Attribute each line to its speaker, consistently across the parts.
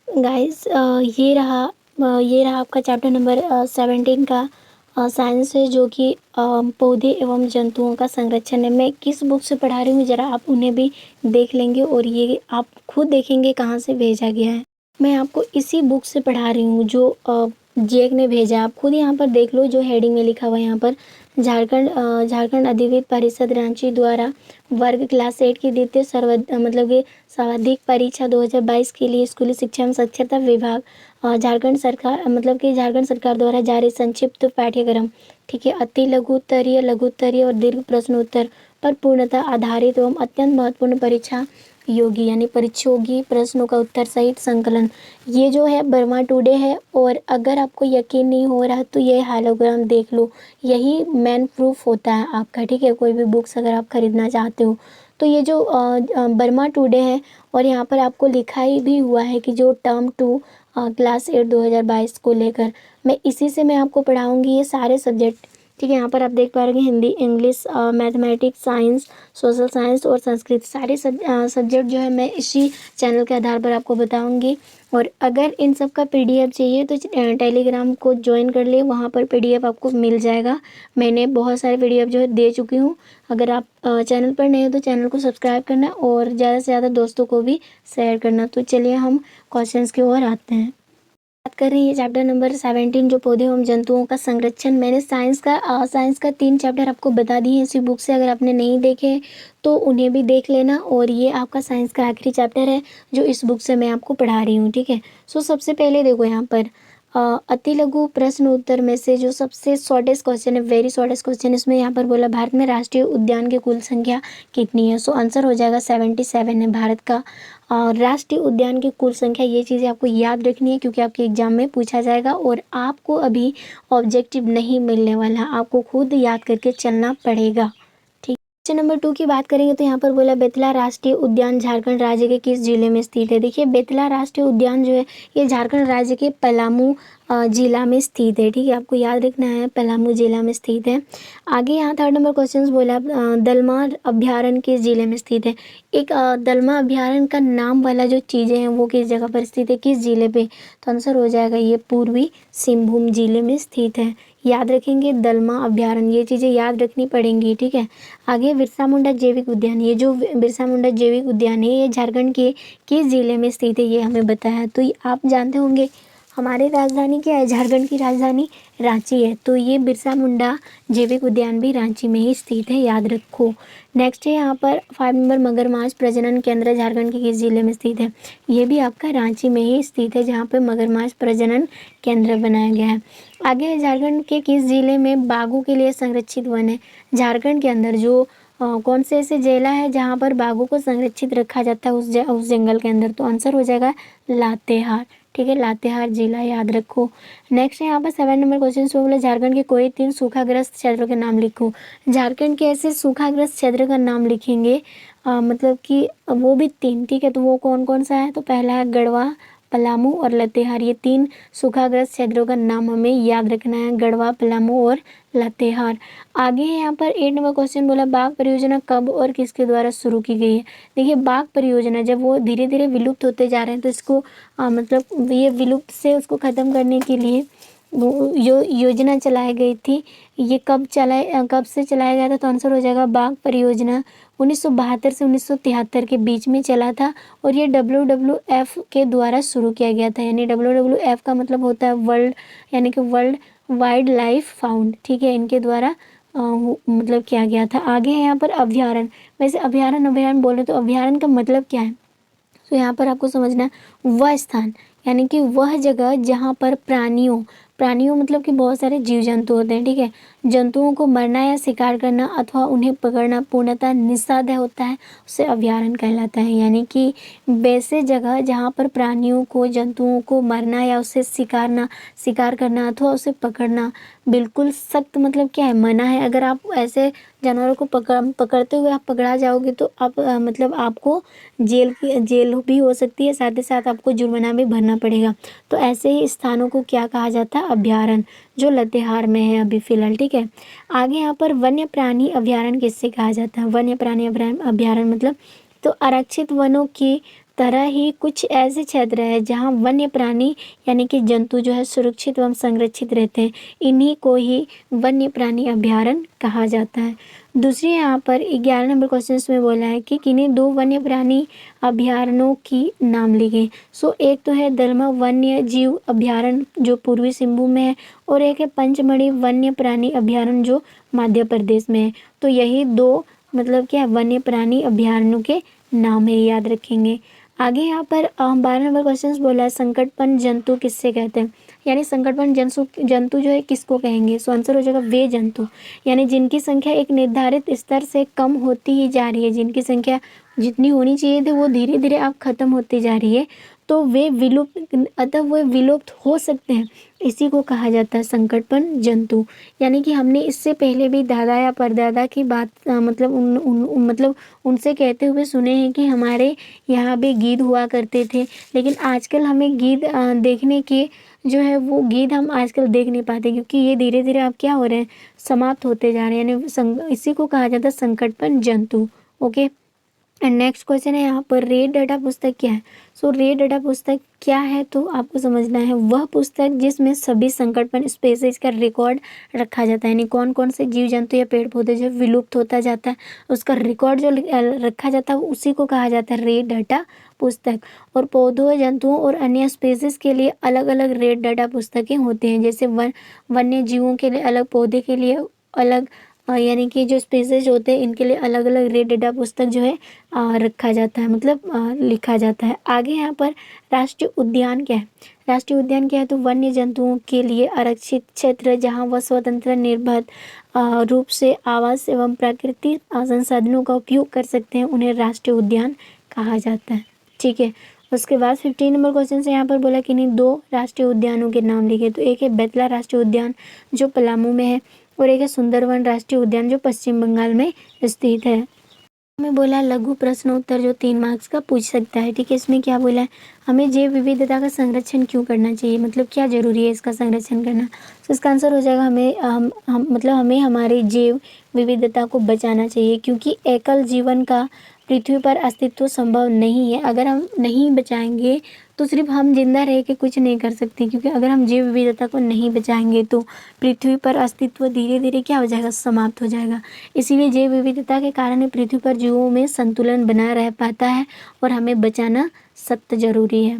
Speaker 1: Guys ये रहा आपका चैप्टर नंबर 17 का साइंस है, जो कि पौधे एवं जंतुओं का संरक्षण है। मैं किस बुक से पढ़ा रही हूँ ज़रा आप उन्हें भी देख लेंगे और ये आप खुद देखेंगे कहाँ से भेजा गया है। मैं आपको इसी बुक से पढ़ा रही हूँ जो जेक ने भेजा। आप खुद यहाँ पर देख लो, जो हेडिंग में लिखा हुआ है यहाँ पर, झारखंड अधिविद्य परिषद रांची द्वारा वर्ग क्लास 8 की द्वितीय मतलब कि सर्वाधिक परीक्षा 2022 के लिए स्कूली शिक्षा एवं साक्षरता विभाग झारखंड सरकार द्वारा जारी संक्षिप्त पाठ्यक्रम, ठीक है, अति लघुत्तरीय, लघुत्तरीय और दीर्घ प्रश्नोत्तर पर पूर्णतः आधारित एवं अत्यंत महत्वपूर्ण परीक्षा योगी यानी परीक्षोगी प्रश्नों का उत्तर सहित संकलन, ये जो है बर्मा टुडे है। और अगर आपको यकीन नहीं हो रहा तो ये हाइलोग्राम देख लो, यही मेन प्रूफ होता है आपका, ठीक है। कोई भी बुक्स अगर आप खरीदना चाहते हो तो ये जो बर्मा टुडे है, और यहाँ पर आपको लिखा ही भी हुआ है कि जो टर्म 2 क्लास 8 2022 को लेकर मैं इसी से मैं आपको पढ़ाऊँगी ये सारे सब्जेक्ट, ठीक है। यहाँ पर आप देख पा रहे हैं Hindi, English, mathematics, science, social science और संस्कृत, सारे सब्जेक्ट जो है मैं इसी चैनल के आधार पर आपको बताऊंगी। और अगर इन सब का पीडीएफ चाहिए तो टेलीग्राम को ज्वाइन कर लिए, वहाँ पर पीडीएफ आपको मिल जाएगा। मैंने बहुत सारे पीडीएफ जो है दे चुकी हूँ। अगर आप चैनल पर नए हो तो चैनल को सब्सक्राइब करना और ज़्यादा से ज़्यादा दोस्तों को भी शेयर करना। तो चलिए हम क्वेश्चंस की ओर आते हैं। बात कर रही है चैप्टर नंबर 17 जो पौधे एवं जंतुओं का संरक्षण। मैंने साइंस का 3 चैप्टर आपको बता दिए हैं इसी बुक से, अगर आपने नहीं देखे तो उन्हें भी देख लेना। और ये आपका साइंस का आखिरी चैप्टर है जो इस बुक से मैं आपको पढ़ा रही हूँ, ठीक है। सो सबसे पहले देखो यहाँ पर अति लघु प्रश्न उत्तर में से जो सबसे शॉर्टेस्ट क्वेश्चन है, वेरी शॉर्टेस्ट क्वेश्चन, इसमें यहाँ पर बोला भारत में राष्ट्रीय उद्यान की कुल संख्या कितनी है। सो आंसर हो जाएगा 77 है भारत का राष्ट्रीय उद्यान की कुल संख्या। ये चीज़ें आपको याद रखनी है क्योंकि आपके एग्जाम में पूछा जाएगा और आपको अभी ऑब्जेक्टिव नहीं मिलने वाला, आपको खुद याद करके चलना पड़ेगा। क्वेश्चन नंबर 2 की बात करेंगे तो यहाँ पर बोला बेतला राष्ट्रीय उद्यान झारखंड राज्य के किस जिले में स्थित है। देखिए बेतला राष्ट्रीय उद्यान जो है ये झारखंड राज्य के पलामू जिला में स्थित है, ठीक है। आपको याद रखना है पलामू जिला में स्थित है। आगे यहाँ थर्ड नंबर क्वेश्चन बोला दलमा अभ्यारण्य किस जिले में स्थित है। एक दलमा अभ्यारण्य का नाम वाला जो चीज़ें हैं वो किस जगह पर स्थित है, किस जिले पे, तो आंसर हो जाएगा ये पूर्वी सिंहभूम जिले में स्थित है। याद रखेंगे दलमा अभ्यारण्य, ये चीज़ें याद रखनी पड़ेंगी, ठीक है। आगे बिरसा मुंडा जैविक उद्यान, ये जो बिरसा मुंडा जैविक उद्यान है ये झारखंड के किस जिले में स्थित है ये हमें बताया। तो ये आप जानते होंगे हमारी राजधानी क्या है, झारखंड की राजधानी रांची है, तो ये बिरसा मुंडा जैविक उद्यान भी रांची में ही स्थित है, याद रखो। नेक्स्ट है यहाँ पर 5 नंबर मगरमाछ प्रजनन केंद्र झारखंड के किस जिले में स्थित है। ये भी आपका रांची में ही स्थित है जहाँ पर मगरमाछ प्रजनन केंद्र बनाया गया है। आगे झारखंड के किस जिले में बाघों के लिए संरक्षित वन है। झारखंड के अंदर जो कौन से ऐसे जिला है जहाँ पर बाघों को संरक्षित रखा जाता है उस जंगल के अंदर, तो आंसर हो जाएगा लातेहार, ठीक है, लातेहार जिला, याद रखो। नेक्स्ट है यहाँ पर 7 नंबर क्वेश्चन में बोला झारखंड के कोई 3 सूखाग्रस्त क्षेत्रों के नाम लिखो। झारखंड के ऐसे सूखाग्रस्त क्षेत्र का नाम लिखेंगे मतलब कि वो भी 3, ठीक है, तो वो कौन कौन सा है, तो पहला है गढ़वा, पलामू और लातेहार। ये 3 सूखाग्रस्त क्षेत्रों का नाम हमें याद रखना है, गढ़वा, पलामू और लातेहार। आगे है यहाँ पर 8 नंबर क्वेश्चन बोला बाघ परियोजना कब और किसके द्वारा शुरू की गई है। देखिए बाघ परियोजना जब वो धीरे धीरे विलुप्त होते जा रहे हैं तो इसको मतलब ये विलुप्त से उसको ख़त्म करने के लिए वो योजना चलाई गई थी। ये कब से चलाया गया था, तो आंसर हो जाएगा बाघ परियोजना 1972 से 1973 के बीच में चला था। और ये WWF के द्वारा शुरू किया गया था, यानी WWF का मतलब होता है वर्ल्ड, यानी कि वर्ल्ड वाइल्ड लाइफ फाउंड, ठीक है, इनके द्वारा मतलब किया गया था। आगे है यहाँ पर अभ्यारण्य। वैसे अभ्यारण्य बोले तो अभ्यारण्य का मतलब क्या है, तो यहाँ पर आपको समझना है वह स्थान, यानी कि वह जगह जहाँ पर प्राणियों मतलब कि बहुत सारे जीव जंतु होते हैं, ठीक है, जंतुओं को मरना या शिकार करना अथवा उन्हें पकड़ना पूर्णतः निषिद्ध होता है, उसे अभ्यारण्य कहलाता है। यानी कि वैसे जगह जहाँ पर प्राणियों को, जंतुओं को मरना या उसे शिकार करना अथवा उसे पकड़ना बिल्कुल सख्त मतलब क्या है, मना है। अगर आप ऐसे जानवरों को पकड़ते हुए आप पकड़ा जाओगे तो आप मतलब आपको जेल भी हो सकती है, साथ ही साथ आपको जुर्माना भी भरना पड़ेगा। तो ऐसे ही स्थानों को क्या कहा जाता है, अभ्यारण्य, जो लातेहार में है अभी फिलहाल, ठीक है। आगे यहाँ पर वन्य प्राणी अभ्यारण्य किससे कहा जाता है। वन्य प्राणी अभ्यारण्य मतलब तो आरक्षित वनों की तरह ही कुछ ऐसे क्षेत्र है जहाँ वन्य प्राणी यानी कि जंतु जो है सुरक्षित एवं संरक्षित रहते हैं। इन्हीं को ही वन्य प्राणी अभयारण्य कहा जाता है। दूसरी यहाँ पर 11 नंबर क्वेश्चन में बोला है कि किन्हीं 2 वन्य प्राणी अभयारण्यों की नाम लिखे। सो एक तो है दलमा वन्य जीव अभयारण्य जो पूर्वी सिंहभूम में है, और एक है पंचमढ़ी वन्य प्राणी अभयारण्य जो मध्य प्रदेश में है। तो यही 2 मतलब क्या वन्य प्राणी अभयारण्यों के नाम है, याद रखेंगे। आगे यहाँ पर 12 नंबर क्वेश्चन बोला है संकटपन जंतु किससे कहते हैं, यानी संकटपन जंतु जो है किसको कहेंगे। सो आंसर हो जाएगा वे जंतु, यानी जिनकी संख्या एक निर्धारित स्तर से कम होती ही जा रही है, जिनकी संख्या जितनी होनी चाहिए थी वो धीरे धीरे अब खत्म होती जा रही है, तो वे विलुप्त हो सकते हैं। इसी को कहा जाता है संकटपन जंतु। यानी कि हमने इससे पहले भी दादा या परदादा की बात मतलब उनसे कहते हुए सुने हैं कि हमारे यहाँ भी गीद हुआ करते थे, लेकिन आजकल हमें गीद देखने के जो है वो गीद हम आजकल देख नहीं पाते, क्योंकि ये धीरे धीरे अब क्या हो रहे हैं, समाप्त होते जा रहे हैं। यानी इसी को कहा जाता है संकटपन जंतु। ओके, एंड नेक्स्ट क्वेश्चन है यहाँ पर रेड डाटा पुस्तक क्या है। सो रेड डाटा पुस्तक क्या है तो आपको समझना है, वह पुस्तक जिसमें सभी संकटपन स्पेसीज का रिकॉर्ड रखा जाता है, यानी कौन कौन से जीव जंतु या पेड़ पौधे जो विलुप्त होता जाता है उसका रिकॉर्ड जो रखा जाता है उसी को कहा जाता है रेड डाटा पुस्तक। और पौधों जंतुओं और अन्य स्पेसीज के लिए अलग अलग रेड डाटा पुस्तकें होती हैं, जैसे वन्य जीवों के लिए अलग, पौधे के लिए अलग, यानी कि जो स्पेसीज होते हैं इनके लिए अलग अलग रेड डाटा पुस्तक जो है रखा जाता है, मतलब लिखा जाता है। आगे यहाँ पर राष्ट्रीय उद्यान क्या है। राष्ट्रीय उद्यान क्या है तो वन्य जंतुओं के लिए आरक्षित क्षेत्र जहाँ वह स्वतंत्र निर्भर रूप से आवास एवं प्राकृतिक संसाधनों का उपयोग कर सकते हैं, उन्हें राष्ट्रीय उद्यान कहा जाता है। ठीक है, उसके बाद 15 नंबर क्वेश्चन से यहाँ पर बोला कि नहीं 2 राष्ट्रीय उद्यानों के नाम लिखे। तो एक है बेतला राष्ट्रीय उद्यान जो पलामू में है, और एक है सुंदरवन राष्ट्रीय उद्यान जो पश्चिम बंगाल में स्थित है। हमें बोला लघु प्रश्न उत्तर जो 3 मार्क्स का पूछ सकता है। ठीक है, इसमें क्या बोला है, हमें जैव विविधता का संरक्षण क्यों करना चाहिए, मतलब क्या जरूरी है इसका संरक्षण करना। तो इसका आंसर हो जाएगा हमें हमारी जैव विविधता को बचाना चाहिए, क्योंकि एकल जीवन का पृथ्वी पर अस्तित्व संभव नहीं है। अगर हम नहीं बचाएंगे तो सिर्फ हम जिंदा रह के कुछ नहीं कर सकते, क्योंकि अगर हम जैव विविधता को नहीं बचाएंगे तो पृथ्वी पर अस्तित्व धीरे धीरे क्या हो जाएगा, समाप्त हो जाएगा। इसीलिए जैव विविधता के कारण पृथ्वी पर जीवों में संतुलन बना रह पाता है, और हमें बचाना सख्त जरूरी है।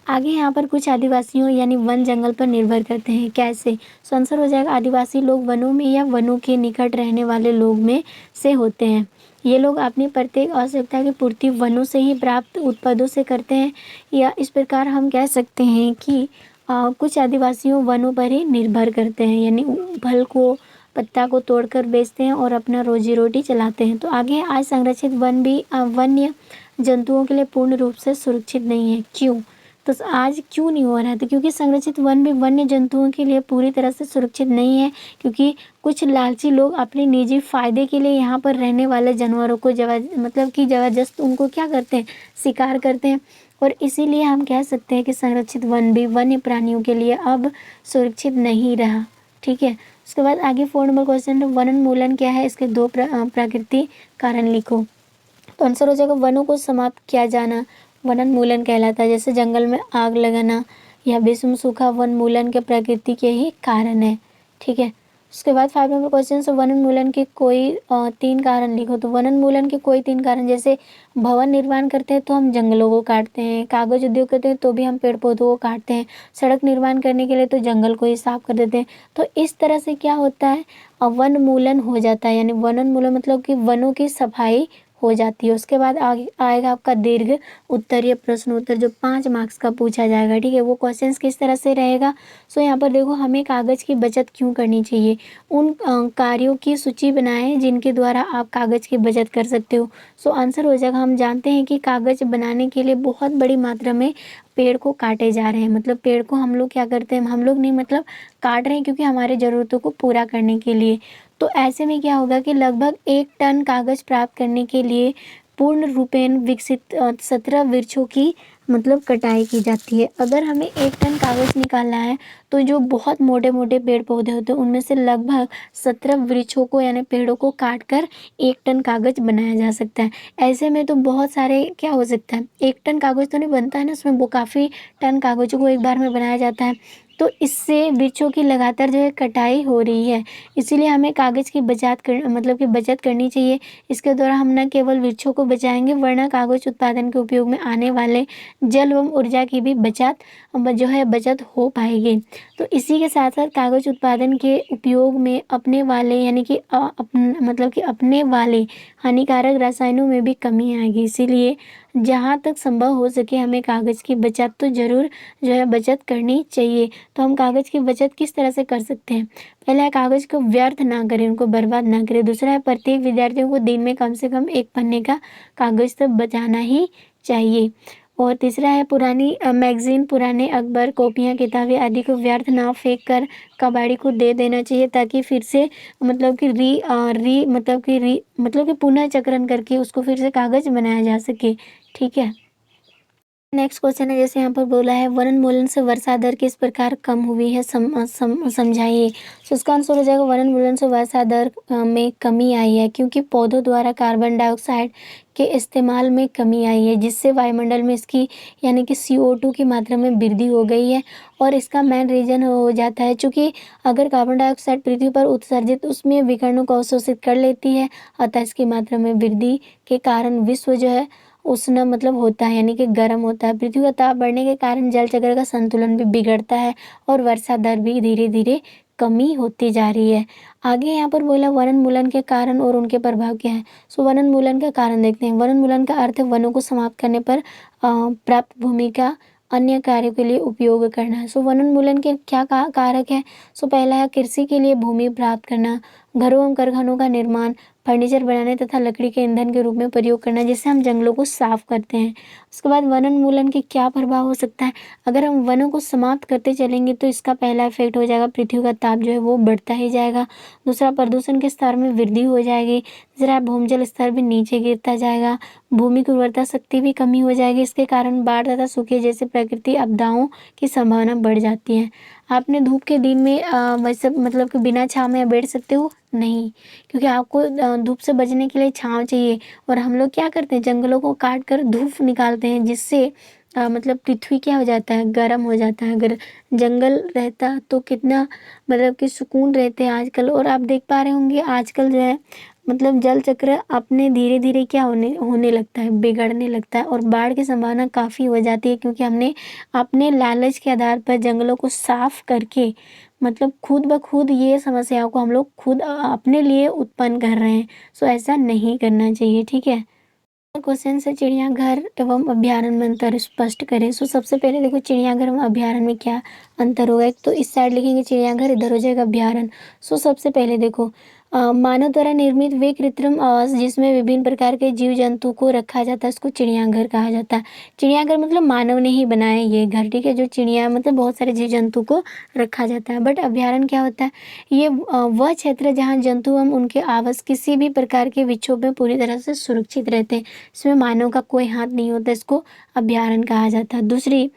Speaker 1: आगे यहाँ पर कुछ आदिवासियों यानी वन जंगल पर निर्भर करते हैं, कैसे। सो आंसर हो जाएगा आदिवासी लोग वनों में या वनों के निकट रहने वाले लोग में से होते हैं। ये लोग अपनी प्रत्येक आवश्यकता की पूर्ति वनों से ही प्राप्त उत्पादों से करते हैं, या इस प्रकार हम कह सकते हैं कि कुछ आदिवासियों वनों पर ही निर्भर करते हैं, यानी फल को पत्ता को तोड़कर बेचते हैं और अपना रोजी रोटी चलाते हैं। तो आगे आज संरक्षित वन भी वन्य जंतुओं के लिए पूर्ण रूप से सुरक्षित नहीं है, क्यों। तो आज क्यों नहीं हो रहा है, तो क्योंकि संरक्षित वन भी वन्य जंतुओं के लिए पूरी तरह से सुरक्षित नहीं है, क्योंकि कुछ लालची लोग अपने निजी फायदे के लिए यहाँ पर रहने वाले जानवरों को जबरदस्त उनको क्या करते हैं, शिकार करते हैं। और इसीलिए हम कह सकते हैं कि संरक्षित वन भी वन्य प्राणियों के लिए अब सुरक्षित नहीं रहा। ठीक है, उसके बाद आगे 4 नंबर क्वेश्चन, वनोन्मूलन क्या है, इसके 2 प्राकृतिक कारण लिखो। तो आंसर हो जाएगा वनों को समाप्त किया जाना वनोन्मूलन कहलाता है, जैसे जंगल में आग लगाना या भीषण सूखा वनोन्मूलन के प्रकृति के ही कारण है। ठीक है, उसके बाद 5 नंबर क्वेश्चन से वनोन्मूलन के कोई 3 कारण लिखो। तो वनोन्मूलन के कोई 3 कारण, जैसे भवन निर्माण करते हैं तो हम जंगलों को काटते हैं, कागज उद्योग करते हैं तो भी हम पेड़ पौधों को काटते हैं, सड़क निर्माण करने के लिए तो जंगल को ही साफ कर देते हैं। तो इस तरह से क्या होता है, वनोन्मूलन हो जाता है, यानी वनोन्मूलन मतलब कि वनों की सफाई हो जाती है। उसके बाद आगे आएगा आपका दीर्घ उत्तरीय प्रश्न उत्तर जो 5 मार्क्स का पूछा जाएगा। ठीक है, वो क्वेश्चंस किस तरह से रहेगा। सो यहाँ पर देखो, हमें कागज़ की बचत क्यों करनी चाहिए, उन कार्यों की सूची बनाएं जिनके द्वारा आप कागज़ की बचत कर सकते हो। सो आंसर हो जाएगा, हम जानते हैं कि कागज़ बनाने के लिए बहुत बड़ी मात्रा में पेड़ को काटे जा रहे हैं, मतलब पेड़ को हम लोग क्या करते हैं, हम लोग नहीं मतलब काट रहे हैं, क्योंकि हमारे ज़रूरतों को पूरा करने के लिए। तो ऐसे में क्या होगा कि लगभग 1 टन कागज़ प्राप्त करने के लिए पूर्ण रूपेण विकसित 17 वृक्षों की मतलब कटाई की जाती है। अगर हमें 1 टन कागज़ निकालना है तो जो बहुत मोटे-मोटे पेड़-पौधे होते हैं उनमें से लगभग 17 वृक्षों को यानी पेड़ों को काट कर 1 टन कागज़ बनाया जा सकता है। ऐसे में तो बहुत सारे क्या हो सकता है, 1 टन कागज़ तो नहीं बनता है ना, उसमें वो काफ़ी टन कागज़ों को एक बार में बनाया जाता है। तो इससे वृक्षों की लगातार जो है कटाई हो रही है। इसीलिए हमें कागज़ की बचत करनी चाहिए। इसके द्वारा हम न केवल वृक्षों को बचाएँगे वरना कागज़ उत्पादन के उपयोग में आने वाले जल एवं ऊर्जा की भी बचत हो पाएगी। तो इसी के साथ-साथ कागज़ उत्पादन के उपयोग में अपने वाले यानी कि अपने वाले हानिकारक रसायनों में भी कमी आएगी। इसीलिए जहाँ तक संभव हो सके हमें कागज़ की बचत तो ज़रूर बचत करनी चाहिए। तो हम कागज़ की बचत किस तरह से कर सकते हैं? पहला है कागज़ को व्यर्थ ना करें, उनको बर्बाद ना करें। दूसरा है प्रत्येक विद्यार्थियों को दिन में कम से कम 1 पन्ने का कागज़ तो बचाना ही चाहिए। और तीसरा है पुरानी मैगज़ीन, पुराने अखबार, कॉपियाँ, किताबें आदि को व्यर्थ ना फेंक कर कबाड़ी को दे देना चाहिए ताकि फिर से मतलब कि री अ, री मतलब कि री मतलब कि पुनर्चक्रण करके उसको फिर से कागज़ बनाया जा सके। ठीक है? नेक्स्ट क्वेश्चन है जैसे यहाँ पर बोला है वनोन्मूलन से वर्षा दर किस प्रकार कम हुई है समझाइए। तो इसका आंसर हो जाएगा वनोन्मूलन से वर्षा दर में कमी आई है क्योंकि पौधों द्वारा कार्बन डाइऑक्साइड के इस्तेमाल में कमी आई है जिससे वायुमंडल में इसकी यानी कि CO2 की मात्रा में वृद्धि हो गई है। और इसका मेन रीज़न हो जाता है चूँकि अगर कार्बन डाइऑक्साइड पृथ्वी पर उत्सर्जित उसमें विकिरणों को अवशोषित कर लेती है, अतः इसकी मात्रा में वृद्धि के कारण विश्व जो है उष्ण होता है यानी कि गर्म होता है। पृथ्वी का ताप बढ़ने के कारण जल चक्र का संतुलन भी बिगड़ता है और वर्षा दर भी धीरे-धीरे कमी होती जा रही है। आगे यहाँ पर बोला वनोन्मूलन के कारण और उनके प्रभाव क्या हैं। सो वनोन्मूलन का कारण देखते हैं। वनोन्मूलन का अर्थ है वनों को समाप्त करने पर प्राप्त भूमि का अन्य कार्यों के लिए उपयोग करना है। सो वनोन्मूलन के क्या कारक है। सो पहला है कृषि के लिए भूमि प्राप्त करना, घरों एवं कारखानों का निर्माण, फर्नीचर बनाने तथा लकड़ी के ईंधन के रूप में प्रयोग करना जिससे हम जंगलों को साफ करते हैं। उसके बाद वनोन्मूलन के क्या प्रभाव हो सकता है। अगर हम वनों को समाप्त करते चलेंगे तो इसका पहला इफेक्ट हो जाएगा पृथ्वी का ताप जो है वो बढ़ता ही जाएगा। दूसरा प्रदूषण के स्तर में वृद्धि हो जाएगी। तीसरा भूजल स्तर भी नीचे गिरता जाएगा। भूमि की उर्वरता शक्ति भी कमी हो जाएगी। इसके कारण बाढ़ तथा सूखे जैसे प्राकृतिक आपदाओं की संभावना बढ़ जाती है। आपने धूप के दिन में वैसे कि बिना छाँव में बैठ सकते हो? नहीं, क्योंकि आपको धूप से बचने के लिए छाँव चाहिए और हम लोग क्या करते हैं जंगलों को काट कर धूप निकालते हैं जिससे पृथ्वी क्या हो जाता है गर्म हो जाता है। अगर जंगल रहता तो कितना कि सुकून रहते आजकल। और आप देख पा रहे होंगे आजकल जो है जल चक्र अपने धीरे-धीरे क्या होने लगता है, बिगड़ने लगता है और बाढ़ की संभावना काफ़ी हो जाती है क्योंकि हमने अपने लालच के आधार पर जंगलों को साफ करके खुद ब खुद ये समस्याओं को हम लोग खुद अपने लिए उत्पन्न कर रहे हैं। सो ऐसा नहीं करना चाहिए, ठीक है? क्वेश्चन है चिड़ियाघर एवं अभ्यारण्य में अंतर स्पष्ट करें। सो सबसे पहले देखो चिड़ियाघर एवं अभ्यारण्य में क्या अंतर होगा। एक तो इस साइड लिखेंगे चिड़ियाघर, इधर हो जाएगा अभ्यारण्य। सो सबसे पहले देखो मानव द्वारा निर्मित वे कृत्रिम आवास जिसमें विभिन्न प्रकार के जीव जंतु को रखा जाता है उसको चिड़ियाघर कहा जाता है। चिड़ियाघर मानव ने ही बनाया ये घर, ठीक है, जो चिड़िया बहुत सारे जीव जंतु को रखा जाता है। बट अभ्यारण्य क्या होता है, ये वह क्षेत्र है जहाँ जंतु एवं उनके आवास किसी भी प्रकार के विक्षोभ में पूरी तरह से सुरक्षित रहते हैं। इसमें मानव का कोई हाथ नहीं होता, इसको अभ्यारण्य कहा जाता है। दूसरी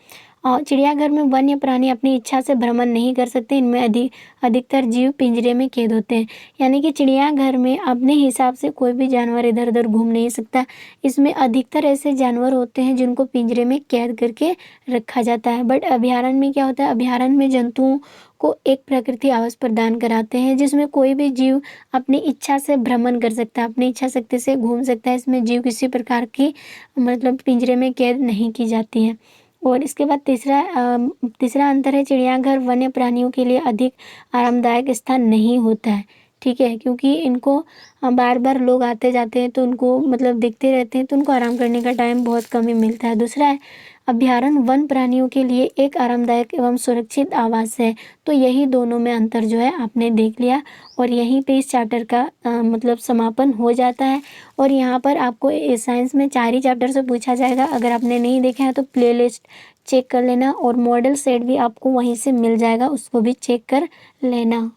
Speaker 1: चिड़ियाघर में वन्य प्राणी अपनी इच्छा से भ्रमण नहीं कर सकते। इनमें अधिकतर जीव पिंजरे में कैद होते हैं, यानी कि चिड़ियाघर में अपने हिसाब से कोई भी जानवर इधर उधर घूम नहीं सकता। इसमें अधिकतर ऐसे जानवर होते हैं जिनको पिंजरे में कैद करके रखा जाता है। बट अभ्यारण्य में क्या होता है, अभ्यारण्य में जंतुओं को एक प्रकृति आवास प्रदान कराते हैं जिसमें कोई भी जीव अपनी इच्छा से भ्रमण कर सकता है, अपनी इच्छा शक्ति से घूम सकता है। इसमें जीव किसी प्रकार की पिंजरे में कैद नहीं की जाती है। और इसके बाद तीसरा अंतर है चिड़ियाघर वन्य प्राणियों के लिए अधिक आरामदायक स्थान नहीं होता है, ठीक है, क्योंकि इनको बार बार लोग आते जाते हैं तो उनको दिखते रहते हैं तो उनको आराम करने का टाइम बहुत कम ही मिलता है। दूसरा है अभ्यारण्य वन प्राणियों के लिए एक आरामदायक एवं सुरक्षित आवास है। तो यही दोनों में अंतर जो है आपने देख लिया और यहीं पे इस चैप्टर का समापन हो जाता है। और यहाँ पर आपको साइंस में 4 ही चैप्टर से पूछा जाएगा। अगर आपने नहीं देखा है तो प्लेलिस्ट चेक कर लेना और मॉडल सेट भी आपको वहीं से मिल जाएगा, उसको भी चेक कर लेना।